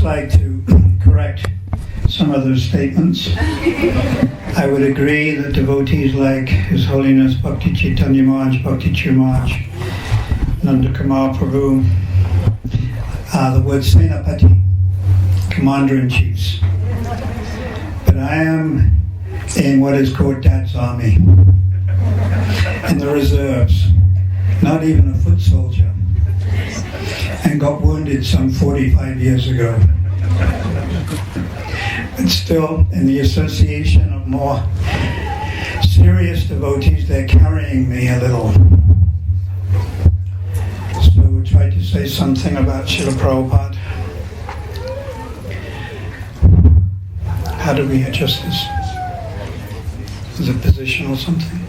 like to correct some of those statements. I would agree that devotees like His Holiness Bhakti Chaitanya Maharaj, Bhakti Maharaj, Nanda Kumar Prabhu are the word Senapati, Commander-in-Chiefs. But I am in what is called Dad's Army, in the reserves, not even a foot soldier, and got wounded some 45 years ago. But still, in the association of more serious devotees, they're carrying me a little. So we'll try to say something about Srila Prabhupada. How do we adjust this? Is it position or something?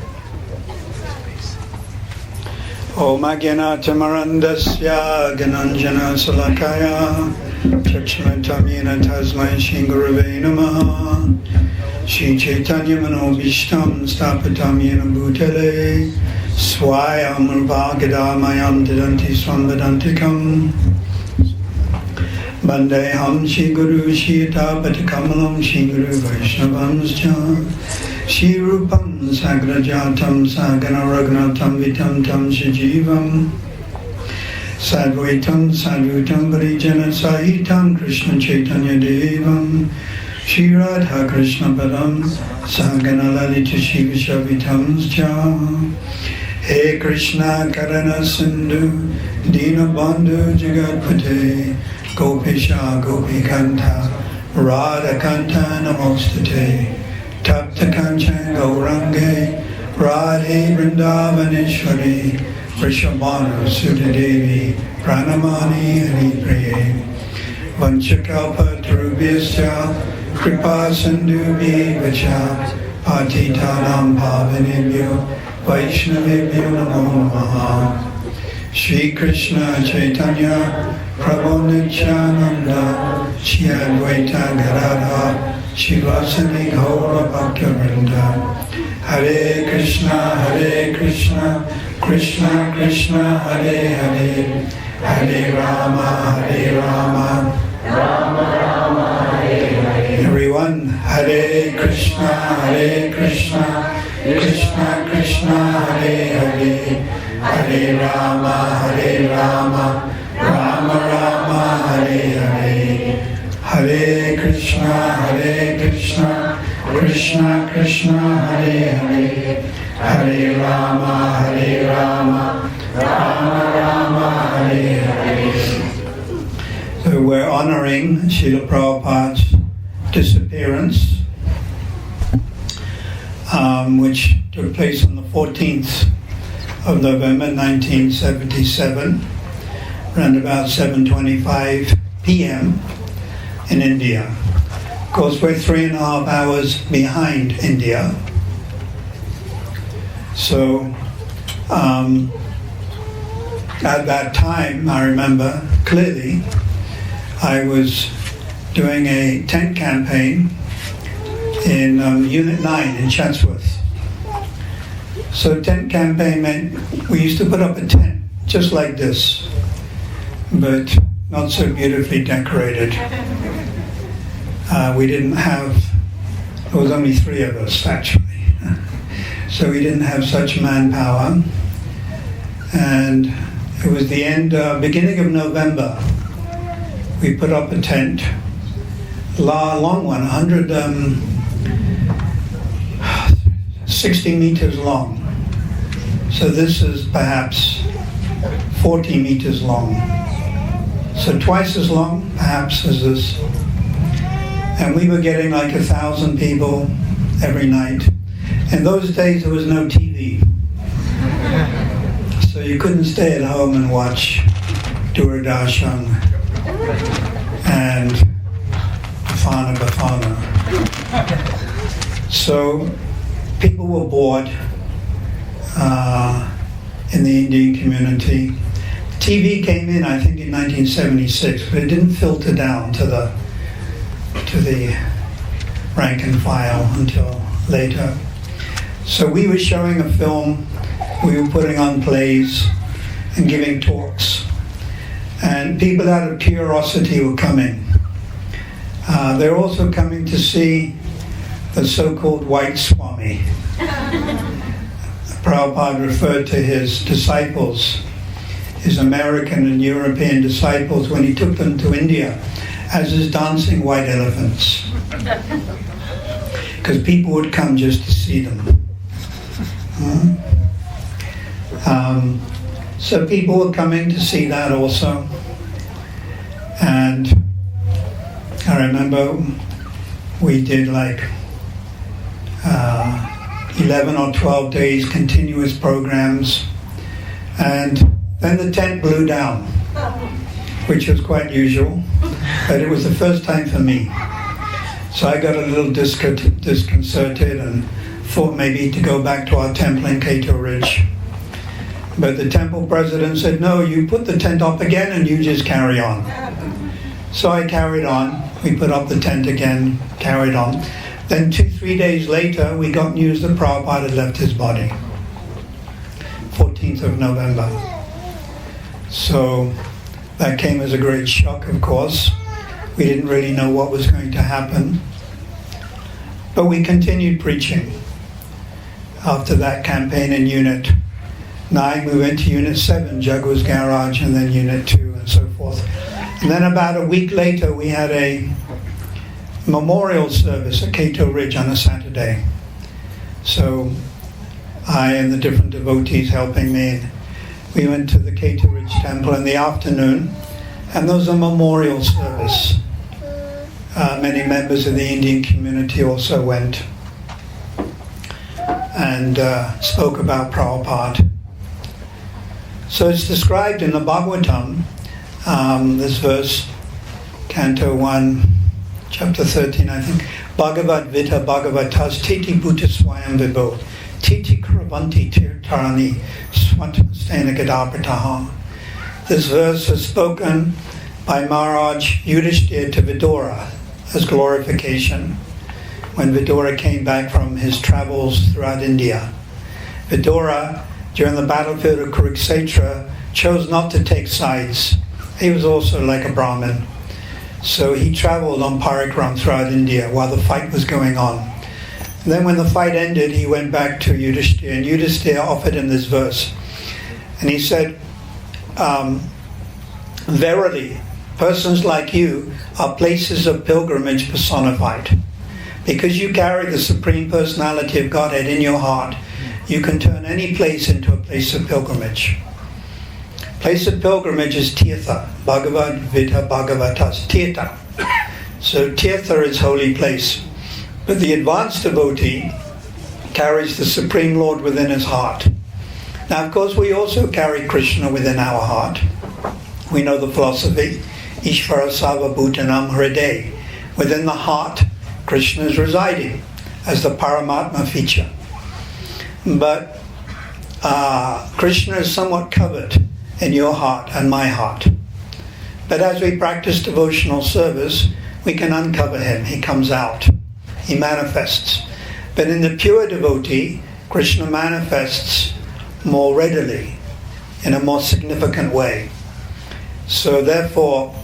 Om Agyanatamarandasya Gananjana Salakaya Chakshanatamyena Tasmai Shingurave Namaha Shri Chaitanya Manobishtam Stapatamyena Bhutale Swayam Rupagadamayam Didanti Swambadantikam Bandeham Shri Guru Shita Patakamalam Shri Guru Vaishnavamscha Shri Rupam Sagrajatam Sagana Ragnatam Vitam Tam Shajivam Sadvaitam Sadhutam Parijana Sahitam Krishna Chaitanya Devam Shri Radha Krishna Padam Sagana Lalita Shri Vishavitam Scha He Krishna Karana Sindhu Dina Bandhu Jagatpate Gopisha Gopikanta Radha Kanta Namostate Tapta Kanchan Gaurange Radhe Vrindavaneshwari Vrishabhanu Sudadevi Pranamani Haripriye Vanchakalpa Tarubhyasya Kripa Sindhubhi Vacha Patitanam Pavanebhyo Vaishnavebhyo Namo Namaha Shri Krishna Chaitanya Prabhu Nityananda Shri Advaita Gadadhar Shivasani Gaura Bhakta Vrinda Hare Krishna, Krishna Krishna, Hare Hare Hare Rama, Rama Rama, Hare Hare. Everyone, Hare Krishna, Krishna Krishna, Hare Hare Hare Rama, Rama Rama, Hare Hare. Hare Krishna, Krishna Krishna, Hare Hare Hare Rama, Rama Rama, Hare Hare. So we're honoring Srila Prabhupada's disappearance, which took place on the 14th of November 1977, around about 7:25 p.m. in India. Of course, we're 3.5 hours behind India. So at that time, I remember clearly, I was doing a tent campaign in Unit 9 in Chatsworth. So tent campaign meant we used to put up a tent just like this, but not so beautifully decorated. We didn't have, there was only 3 of us actually, so we didn't have such manpower. And it was the beginning of November. We put up a tent, long one, 60 meters long. So this is perhaps 40 meters long. So twice as long, perhaps, as this. And we were getting like 1,000 people every night. In those days, there was no TV. So you couldn't stay at home and watch Doordarshan and Bafana. So people were bored in the Indian community. TV came in, I think, in 1976, but it didn't filter down to the rank and file until later. So we were showing a film, we were putting on plays and giving talks. And people out of curiosity were coming. They're also coming to see the so-called White Swami. Prabhupada referred to his disciples, his American and European disciples, when he took them to India, as his dancing white elephants. Because people would come just to see them. So people were coming to see that also. And I remember we did like 11 or 12 days continuous programs, and then the tent blew down, which was quite usual, but it was the first time for me. So I got a little disconcerted and thought maybe to go back to our temple in Cato Ridge. But the temple president said, no, you put the tent up again and you just carry on. So I carried on. We put up the tent again, carried on. Then 2-3 days later, we got news that Prabhupada had left his body. 14th of November. So that came as a great shock, of course. We didn't really know what was going to happen. But we continued preaching. After that campaign in Unit 9, we went to Unit 7, Jaggu's Garage, and then Unit 2, and so forth. And then about a week later, we had a memorial service at Cato Ridge on a Saturday. So I and the different devotees helping me, we went to the Cato Ridge Temple in the afternoon, and there was a memorial service. Many members of the Indian community also went and spoke about Prabhupada. So it's described in the Bhagavatam, this verse, Canto 1, Chapter 13, I think, Bhagavad Vita Bhagavatas Titi Bhuta Swayam Vibho Titi Kravanti Tirtarani Swantastena Gadaprataha. This verse was spoken by Maharaj Yudhishthira to Vidura as glorification when Vidura came back from his travels throughout India. Vidura, during the battlefield of Kurukshetra, chose not to take sides. He was also like a Brahmin. So he traveled on parikram throughout India while the fight was going on. And then when the fight ended, he went back to Yudhishthira, and Yudhishthira offered him this verse. And he said, verily, persons like you are places of pilgrimage personified. Because you carry the Supreme Personality of Godhead in your heart, you can turn any place into a place of pilgrimage. Place of pilgrimage is Tirtha, Bhagavad Vita Bhagavatas, Tirtha. So Tirtha is holy place. But the advanced devotee carries the Supreme Lord within his heart. Now, of course, we also carry Krishna within our heart. We know the philosophy, Ishvara Sava Bhutanam Hriday. Within the heart, Krishna is residing as the Paramatma feature. But Krishna is somewhat covered in your heart and my heart. But as we practice devotional service, we can uncover him. He comes out. He manifests. But in the pure devotee, Krishna manifests more readily, in a more significant way. So therefore,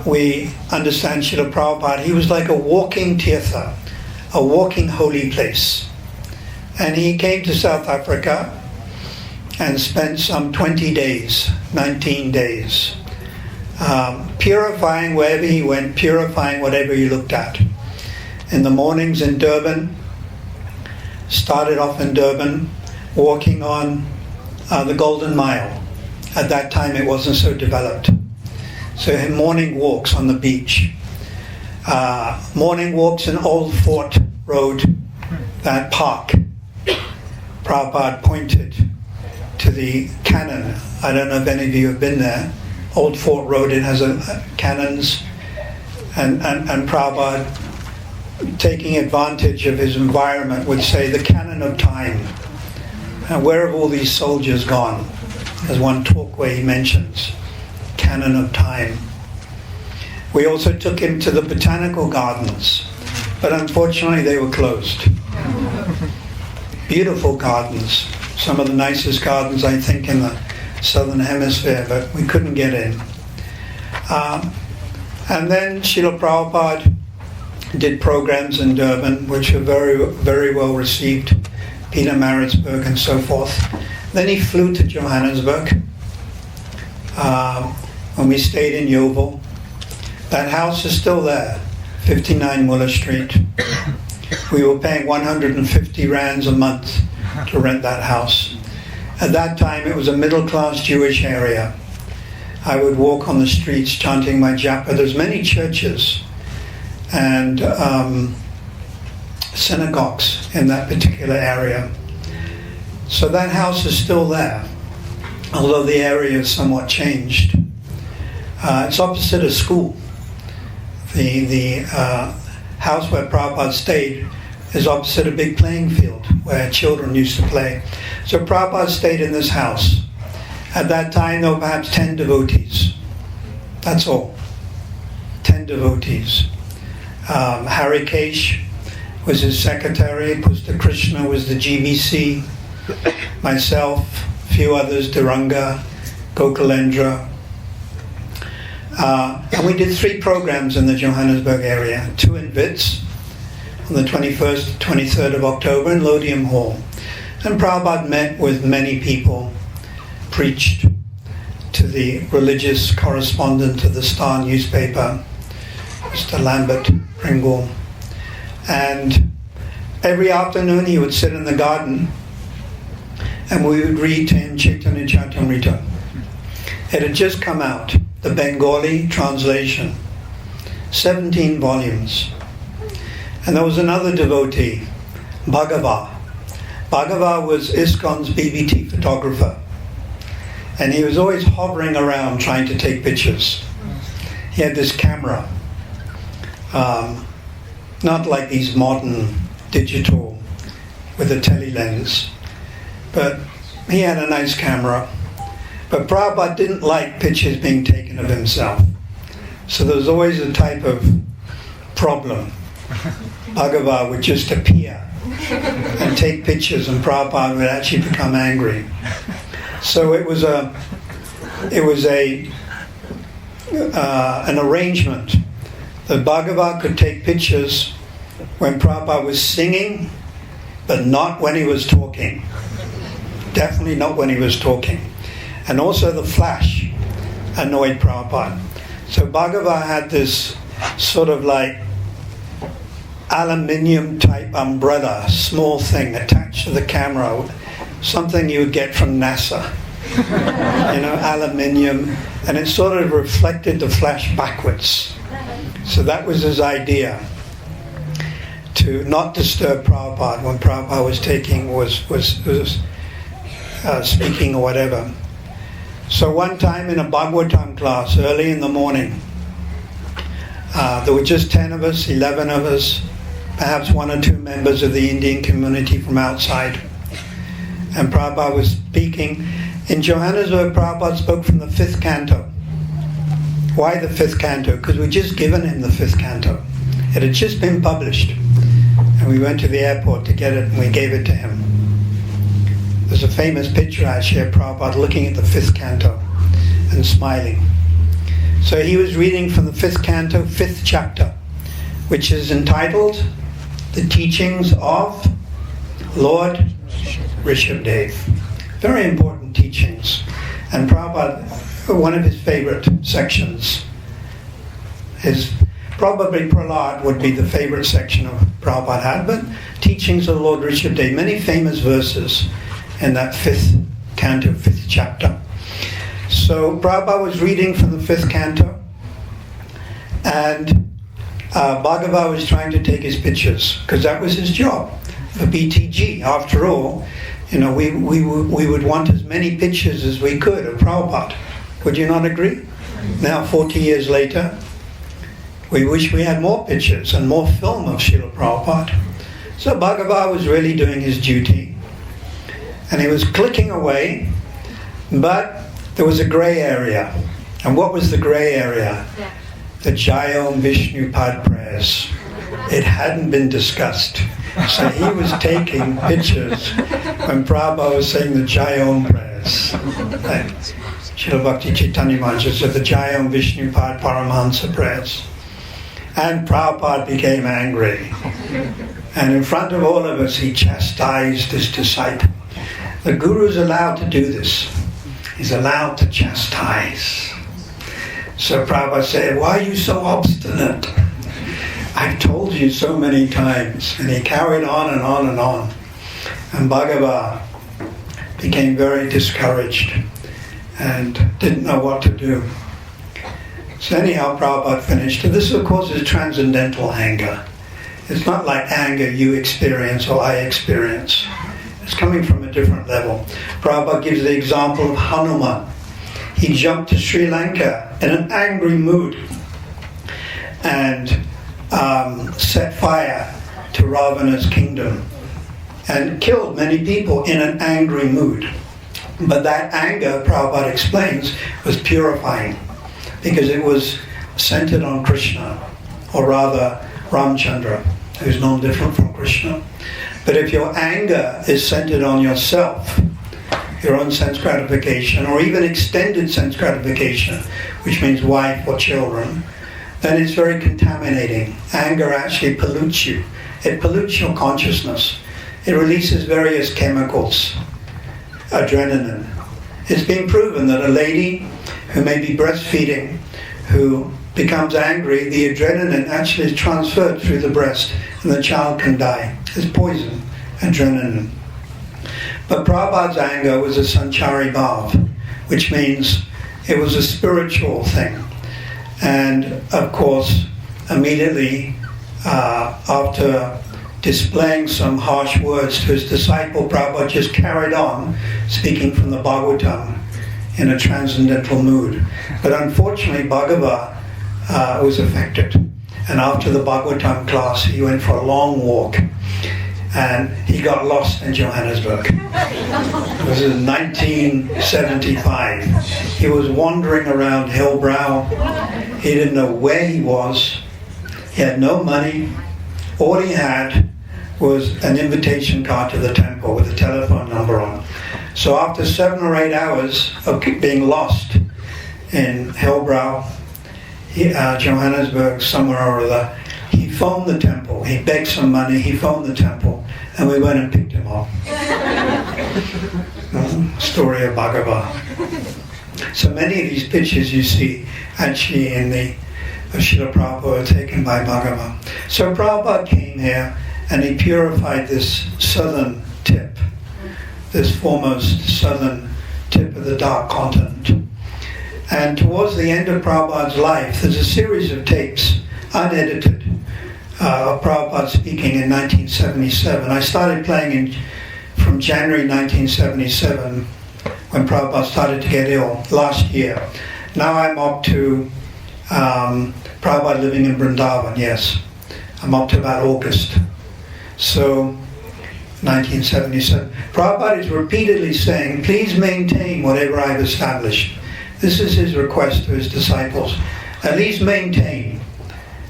we understand Srila Prabhupada, he was like a walking tirtha, a walking holy place. And he came to South Africa and spent some 20 days, 19 days, purifying wherever he went, purifying whatever he looked at. In the mornings in Durban, started off in Durban, walking on the Golden Mile. At that time it wasn't so developed. So in morning walks on the beach. Morning walks in Old Fort Road, that park. Prabhupada pointed to the cannon. I don't know if any of you have been there. Old Fort Road, it has cannons. And Prabhupada, taking advantage of his environment, would say, the cannon of time. And where have all these soldiers gone? There's one talk where he mentions cannon of time. We also took him to the botanical gardens, but unfortunately they were closed. Beautiful gardens, some of the nicest gardens I think in the southern hemisphere, but we couldn't get in. And then Srila Prabhupada did programs in Durban, which were very, very well received, Pietermaritzburg and so forth. Then he flew to Johannesburg, when we stayed in Yeovil. That house is still there, 59 Muller Street. We were paying 150 rands a month to rent that house. At that time, it was a middle-class Jewish area. I would walk on the streets chanting my japa. There's many churches and synagogues in that particular area. So that house is still there, although the area has somewhat changed. It's opposite a school. The house where Prabhupada stayed is opposite a big playing field where children used to play. So Prabhupada stayed in this house. At that time, there were perhaps 10 devotees. That's all. 10 devotees. Harikesh was his secretary. Pusta Krishna was the GBC. Myself, a few others, Duranga, Gokulendra. And we did 3 programs in the Johannesburg area. 2 in Wits on the 21st, 23rd of October in Lodium Hall. And Prabhupada met with many people, preached to the religious correspondent of the Star newspaper, Mr. Lambert Pringle. And every afternoon he would sit in the garden and we would read to him Chaitanya Charitamrita. It had just come out, the Bengali translation, 17 volumes. And there was another devotee, Bhagava. Bhagava was ISKCON's BBT photographer. And he was always hovering around trying to take pictures. He had this camera, not like these modern digital with a telelens, but he had a nice camera. But Prabhupada didn't like pictures being taken of himself. So there was always a type of problem. Bhagava would just appear and take pictures and Prabhupada would actually become angry. So it was an arrangement that Bhagava could take pictures when Prabhupada was singing, but not when he was talking. Definitely not when he was talking. And also the flash annoyed Prabhupada. So Bhagava had this sort of like aluminium type umbrella, small thing attached to the camera, something you would get from NASA. Aluminium, and it sort of reflected the flash backwards. So that was his idea, to not disturb Prabhupada when Prabhupada was speaking or whatever. So one time in a Bhagavatam class, early in the morning, there were just 10 of us, 11 of us, perhaps 1 or 2 members of the Indian community from outside. And Prabhupada was speaking. In Johannesburg, Prabhupada spoke from the 5th canto. Why the 5th canto? Because we'd just given him the 5th canto. It had just been published. And we went to the airport to get it and we gave it to him. There's a famous picture actually of Prabhupada looking at the 5th canto and smiling. So he was reading from the 5th canto, 5th chapter, which is entitled The Teachings of Lord Rishabhdev. Very important teachings. And Prabhupada, one of his favorite sections, probably Prahlad would be the favorite section of Prabhupada had, but teachings of Lord Rishabhdev, many famous verses in that 5th canto, 5th chapter. So Prabhupada was reading from the 5th canto, and Bhagava was trying to take his pictures, because that was his job for BTG. After all, we would want as many pictures as we could of Prabhupada. Would you not agree? Now, 40 years later, we wish we had more pictures and more film of Srila Prabhupada. So Bhagava was really doing his duty. And he was clicking away, but there was a grey area. And what was the grey area? The Jayom Vishnu Pad prayers. It hadn't been discussed. So he was taking pictures when Prabhupada was saying the Jayom prayers. Srila Bhakti Chaitanya Maharaj said the Jayam Vishnupad Paramahansa prayers. And Prabhupada became angry. And in front of all of us, he chastised his disciple. The Guru is allowed to do this. He's allowed to chastise. So Prabhupada said, why are you so obstinate? I've told you so many times. And he carried on and on and on. And Bhagavad became very discouraged and didn't know what to do. So anyhow, Prabhupada finished. And this, of course, is transcendental anger. It's not like anger you experience or I experience. It's coming from a different level. Prabhupada gives the example of Hanuman. He jumped to Sri Lanka in an angry mood and set fire to Ravana's kingdom and killed many people in an angry mood. But that anger, Prabhupada explains, was purifying because it was centered on Krishna, or rather Ramchandra, who's no different from Krishna. But if your anger is centered on yourself, your own sense gratification, or even extended sense gratification, which means wife or children, then it's very contaminating. Anger actually pollutes you. It pollutes your consciousness. It releases various chemicals, adrenaline. It's been proven that a lady who may be breastfeeding, who becomes angry, the adrenaline actually is transferred through the breast and the child can die. It's poison, adrenaline. But Prabhupada's anger was a sanchari bhav, which means it was a spiritual thing. And of course, immediately after displaying some harsh words to his disciple, Prabhupada just carried on speaking from the Bhagavatam in a transcendental mood. But unfortunately, Bhagavad was affected. And after the Bhagavatam class, he went for a long walk. And he got lost in Johannesburg. It was in 1975. He was wandering around Hillbrow. He didn't know where he was. He had no money. All he had was an invitation card to the temple with a telephone number on. So after 7 or 8 hours of being lost in Hillbrow, Johannesburg, somewhere or other, he phoned the temple. He begged some money. He phoned the temple. And we went and picked him up. Story of Bhagavad. So many of these pictures you see actually in the Srila Prabhupada are taken by Bhagavad. So Prabhupada came here and he purified this southern tip, this foremost southern tip of the dark continent. And towards the end of Prabhupada's life, there's a series of tapes, unedited, of Prabhupada speaking in 1977. I started playing from January 1977 when Prabhupada started to get ill last year. Now I'm up to Prabhupada living in Vrindavan, yes. I'm up to about August. So, 1977. Prabhupada is repeatedly saying, please maintain whatever I've established. This is his request to his disciples. At least maintain.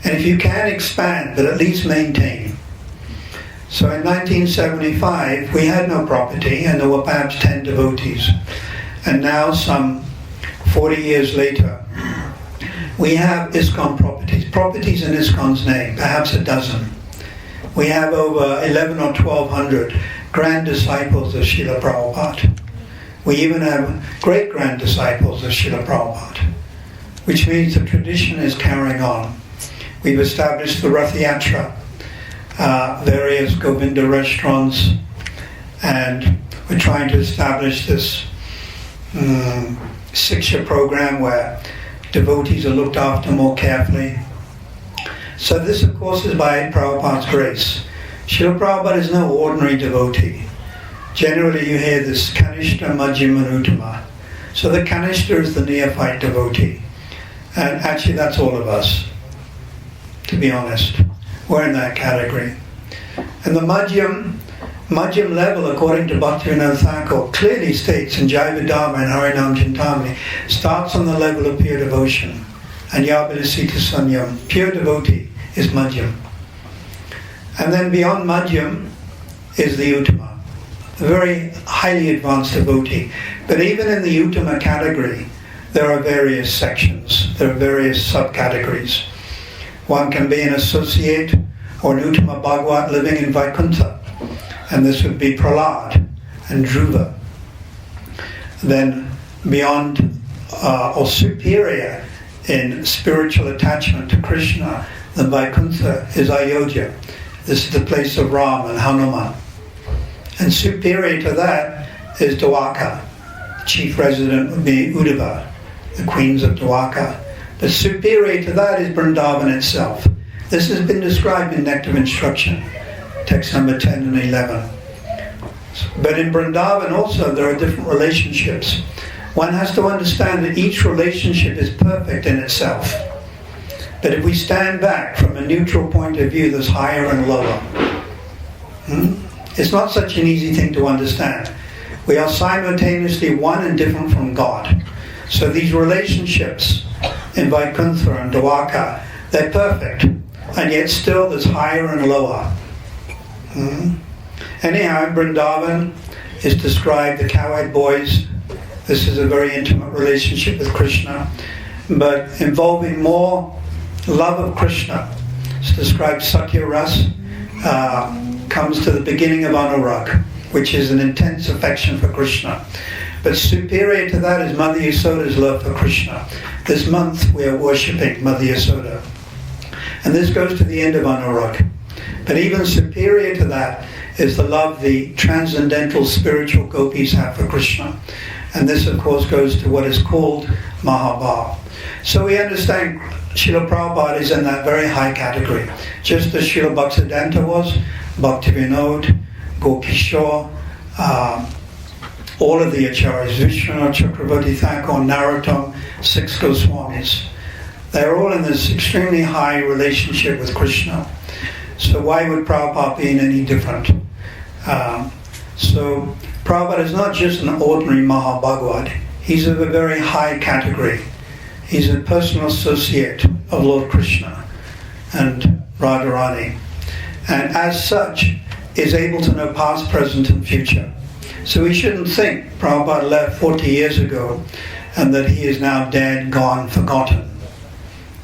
And if you can expand, but at least maintain. So in 1975, we had no property, and there were perhaps 10 devotees. And now, some 40 years later, we have ISKCON properties in ISKCON's name, perhaps a dozen. We have over 11 or 1200 grand disciples of Srila Prabhupada. We even have great-grand disciples of Srila Prabhupada, which means the tradition is carrying on. We've established the Rath Yatra, various Govinda restaurants, and we're trying to establish this Siksha program where devotees are looked after more carefully. So this, of course, is by Prabhupada's grace. Srila Prabhupada is no ordinary devotee. Generally you hear this Kanishta, Majjhima and Uttama. So the Kanishta is the neophyte devotee. And actually that's all of us, to be honest. We're in that category. And the Majjhim level, according to Bhaktivinoda Thakur, clearly states in Jaiva Dharma and Harinam Chintamani, starts on the level of pure devotion. And Yabhidasita Sanyam, pure devotee, is Majjhim. And then beyond Majjhim is the Uttama, a very highly advanced devotee. But even in the Uttama category, there are various sections, there are various subcategories. One can be an associate or an Uttama Bhagavat living in Vaikuntha, and this would be Prahlad and Dhruva. Then beyond or superior in spiritual attachment to Krishna than Vaikuntha is Ayodhya. This is the place of Ram and Hanuman. And superior to that is Dwarka. The chief resident would be Uddhava, the queens of Dwarka. But superior to that is Vrindavan itself. This has been described in Nectar of Instruction, text number 10 and 11. But in Vrindavan also there are different relationships. One has to understand that each relationship is perfect in itself. But if we stand back from a neutral point of view, there's higher and lower. It's not such an easy thing to understand. We are simultaneously one and different from God. So these relationships in Vaikuntha and Dwarka, they're perfect. And yet still there's higher and lower. Anyhow, in Vrindavan is described the cow-eyed boys. This is a very intimate relationship with Krishna, but involving more love of Krishna. It's described Satya Ras comes to the beginning of Anurag, which is an intense affection for Krishna. But superior to that is Mother Yasoda's love for Krishna. This month we are worshipping Mother Yasoda. And this goes to the end of Anurag. But even superior to that is the love the transcendental spiritual gopis have for Krishna. And this, of course, goes to what is called Mahabhav. So we understand Srila Prabhupada is in that very high category. Just as Srila Bhaktisiddhanta was, Bhaktivinoda, Gokishore, all of the Acharyas, Vishwanath Chakravarti Thakur, Narottam, 6 Goswamis. They're all in this extremely high relationship with Krishna. So why would Prabhupada be any different? So Prabhupada is not just an ordinary Mahabhagavad. He's of a very high category. He's a personal associate of Lord Krishna and Radharani. And as such, is able to know past, present and future. So we shouldn't think Prabhupada left 40 years ago and that he is now dead, gone, forgotten.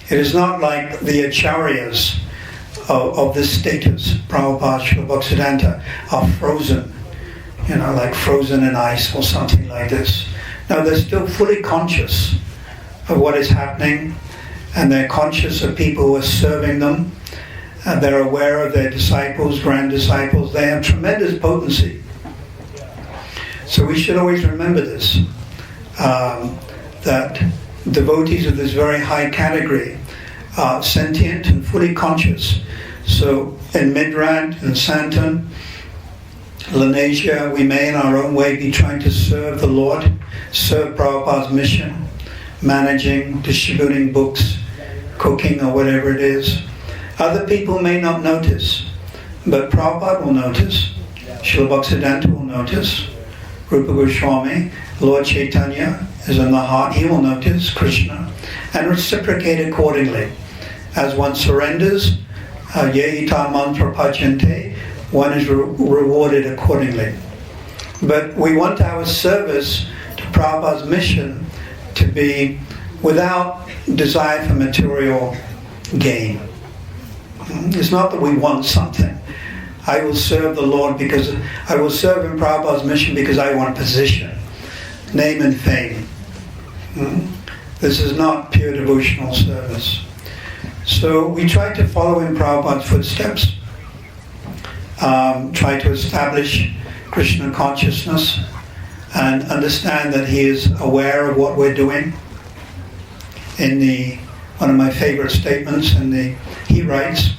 It is not like the acharyas of this status, Prabhupada, Srila Bhaktisiddhanta, are frozen, like frozen in ice or something like this. No, they're still fully conscious of what is happening, and they're conscious of people who are serving them, and they're aware of their disciples, grand disciples. They have tremendous potency. So we should always remember this, that devotees of this very high category are sentient and fully conscious. So in Midrand, in Sandton, Lanesia, we may in our own way be trying to serve the Lord, serve Prabhupada's mission, managing, distributing books, cooking or whatever it is. Other people may not notice, but Prabhupada will notice, Srila Bhaktisiddhanta will notice, Rupa Goswami, Lord Chaitanya is in the heart, he will notice Krishna and reciprocate accordingly. As one surrenders, Yehita mantra bhajante, one is rewarded accordingly. But we want our service to Prabhupada's mission to be without desire for material gain. It's not that we want something. I will serve the Lord because I will serve in Prabhupada's mission because I want position, name and fame. This is not pure devotional service. So we try to follow in Prabhupada's footsteps, try to establish Krishna consciousness and understand that he is aware of what we're doing. In one of my favorite statements, he writes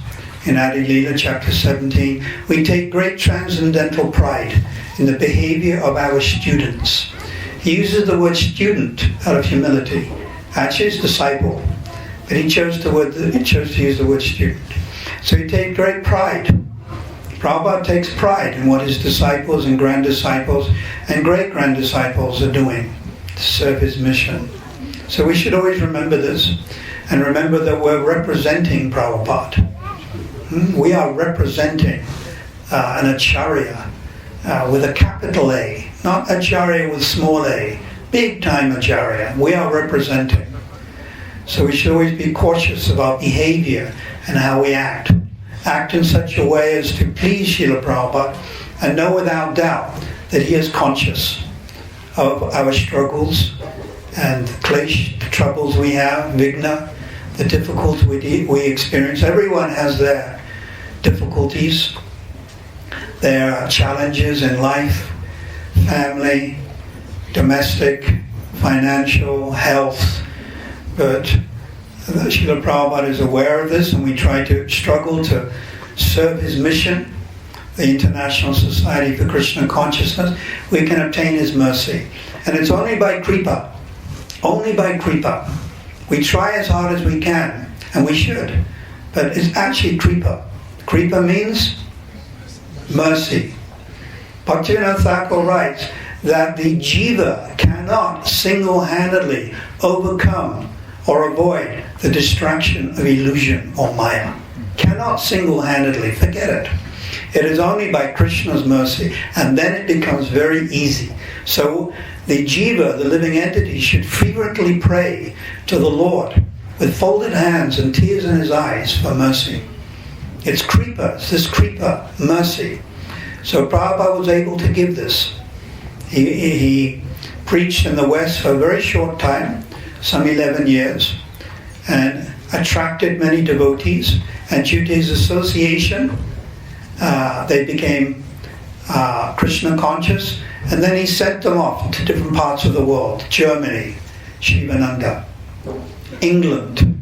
in Adi Leela, chapter 17, we take great transcendental pride in the behavior of our students. He uses the word student out of humility. Actually, it's disciple, but he chose to use the word student. So he takes great pride. Prabhupada takes pride in what his disciples and grand disciples and great grand disciples are doing to serve his mission. So we should always remember this and remember that we're representing Prabhupada. We are representing an acharya with a capital A, not acharya with small a, big time Acharya. We are representing. So we should always be cautious of our behavior and how we act. Act in such a way as to please Srila Prabhupada and know without doubt that he is conscious of our struggles and the troubles we have, vigna, the difficulties we experience. Everyone has their difficulties, their challenges in life, family, domestic, financial, health, but Srila Prabhupada is aware of this, and we try to struggle to serve his mission, the International Society for Krishna Consciousness. We can obtain his mercy. And it's only by kripa. Only by kripa. We try as hard as we can, and we should, but it's actually kripa. Kripa means mercy. Bhaktivinoda Thakur writes that the jiva cannot single-handedly overcome or avoid the distraction of illusion or maya. Cannot single-handedly, forget it. It is only by Krishna's mercy, and then it becomes very easy. So the jiva, the living entity, should frequently pray to the Lord with folded hands and tears in his eyes for mercy. It's kripa, it's this kripa, mercy. So Prabhupada was able to give this. He preached in the West for a very short time, some 11 years, and attracted many devotees, and due to his association, they became Krishna conscious, and then he sent them off to different parts of the world. Germany, Shivananda; England,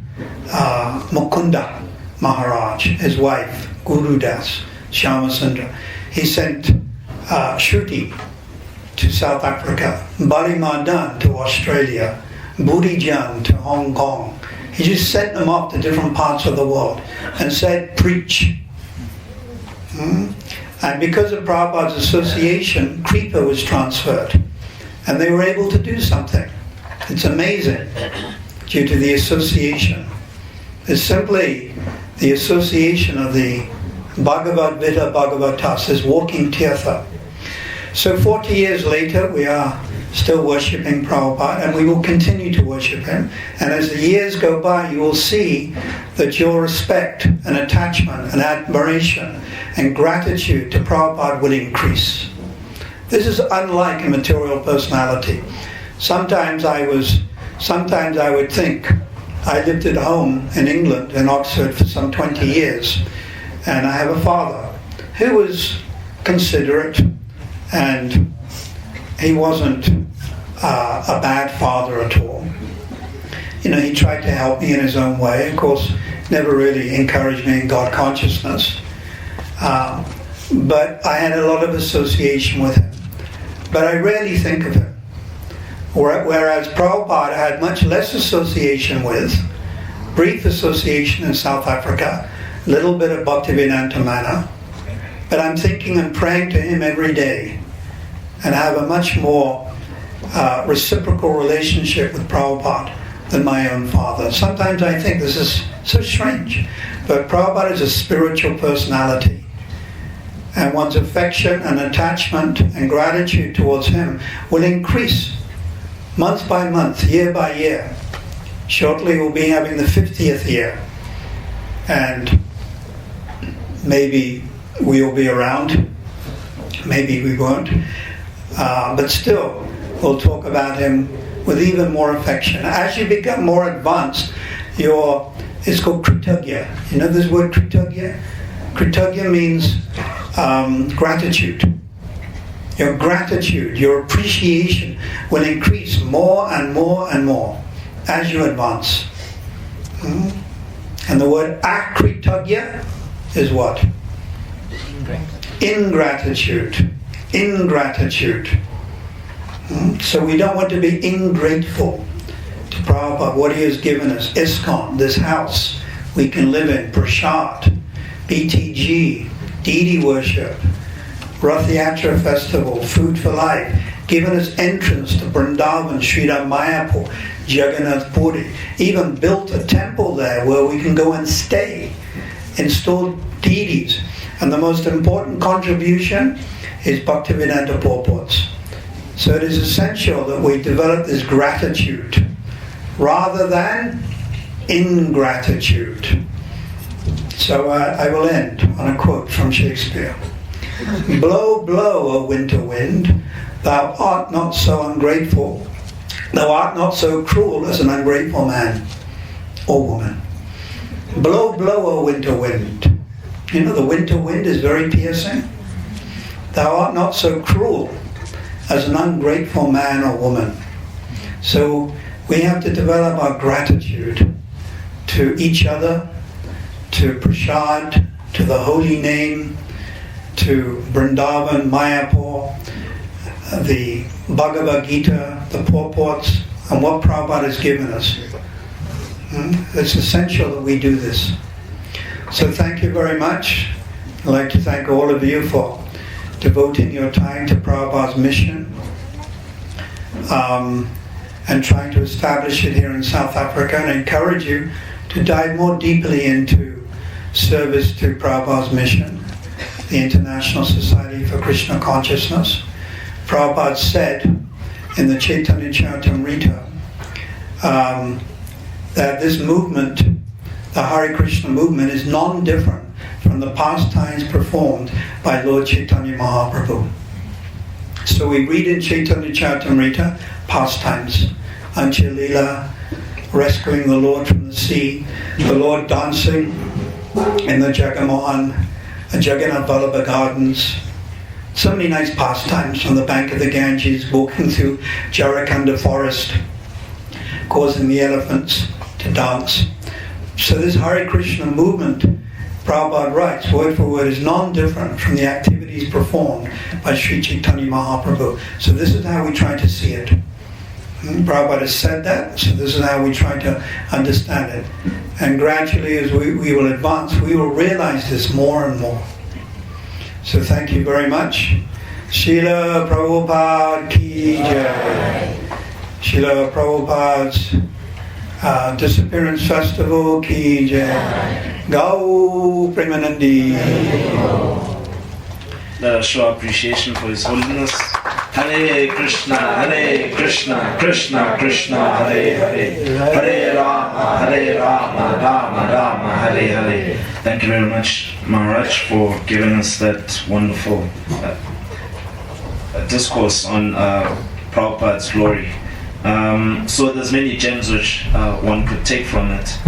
Mukunda Maharaj, his wife, Guru Das, Shyamasundar. He sent Shruti to South Africa, Bali Madan to Australia, Burijan to Hong Kong. He just sent them off to different parts of the world and said, preach. And because of Prabhupada's association, kripa was transferred, and they were able to do something. It's amazing, due to the association. It's simply the association of the Bhagavad Gita Bhagavatas, this walking tirtha. So 40 years later, we are still worshipping Prabhupada, and we will continue to worship him. And as the years go by, you will see that your respect and attachment and admiration and gratitude to Prabhupada will increase. This is unlike a material personality. Sometimes I would think, I lived at home in England, in Oxford, for some 20 years, and I have a father who was considerate, and he wasn't a bad father at all. You know, he tried to help me in his own way. Of course, never really encouraged me in God consciousness. But I had a lot of association with him. But I rarely think of him. Whereas Prabhupada had much less association with, brief association in South Africa, a little bit of Bhaktivedanta Mana, but I'm thinking and praying to him every day, and have a much more reciprocal relationship with Prabhupada than my own father. Sometimes I think this is so strange, but Prabhupada is a spiritual personality, and one's affection and attachment and gratitude towards him will increase month by month, year by year. Shortly we'll be having the 50th year, and maybe we'll be around, maybe we won't, but still we'll talk about him with even more affection. As you become more advanced, it's called kritagya. You know this word kritagya? Kritagya means gratitude. Your gratitude, your appreciation will increase more and more and more as you advance. And the word akritagya is what? Ingratitude. Ingratitude. So we don't want to be ingrateful to Prabhupada, what he has given us. ISKCON, this house we can live in, prasad, BTG, deity worship, Rath Yatra festival, food for life, given us entrance to Vrindavan, Srila Mayapur, Jagannath Puri, even built a temple there where we can go and stay, installed deities. And the most important contribution is Bhaktivedanta purports. So it is essential that we develop this gratitude rather than ingratitude. So I will end on a quote from Shakespeare. Blow, blow, O winter wind, thou art not so ungrateful, thou art not so cruel as an ungrateful man or woman. Blow, blow, O winter wind. You know, the winter wind is very piercing. Thou art not so cruel as an ungrateful man or woman. So we have to develop our gratitude to each other, to Prasad, to the holy name, to Vrindavan, Mayapur, the Bhagavad Gita, the purports, and what Prabhupada has given us. It's essential that we do this. So thank you very much. I'd like to thank all of you for devoting your time to Prabhupada's mission and trying to establish it here in South Africa, and I encourage you to dive more deeply into service to Prabhupada's mission, the International Society for Krishna Consciousness. Prabhupada said in the Chaitanya Charitamrita that this movement, the Hare Krishna movement, is non-different from the pastimes performed by Lord Chaitanya Mahaprabhu. So we read in Chaitanya Charitamrita pastimes, Antya Leela, rescuing the Lord from the sea, the Lord dancing in the Jagannath Vallabha gardens. So many nice pastimes on the bank of the Ganges, walking through Jarakanda forest, causing the elephants to dance. So this Hare Krishna movement, Prabhupada writes, word for word, is non-different from the activities performed by Sri Chaitanya Mahaprabhu. So this is how we try to see it. Prabhupada has said that, so this is how we try to understand it. And gradually, as we will advance, we will realize this more and more. So thank you very much. Srila Prabhupada ki jai. Srila Prabhupada's Disappearance Festival ki jai. Gau Premanandi. Let us show appreciation for His Holiness. Hare Krishna, Krishna Krishna, Hare Hare, Hare Rama, Rama Rama, Hare Hare. Thank you very much, Maharaj, for giving us that wonderful discourse on Prabhupada's glory. So there's many gems which one could take from it.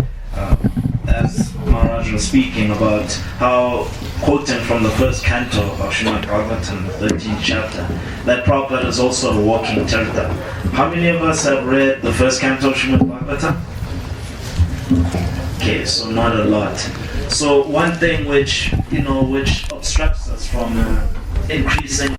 As Maharaj was speaking about how, quoting from the first canto of Srimad Bhagavatam, the 13th chapter, that Prabhupada is also a walking charita. How many of us have read the first canto of Srimad Bhagavatam? Okay, so not a lot. So one thing which obstructs us from increasing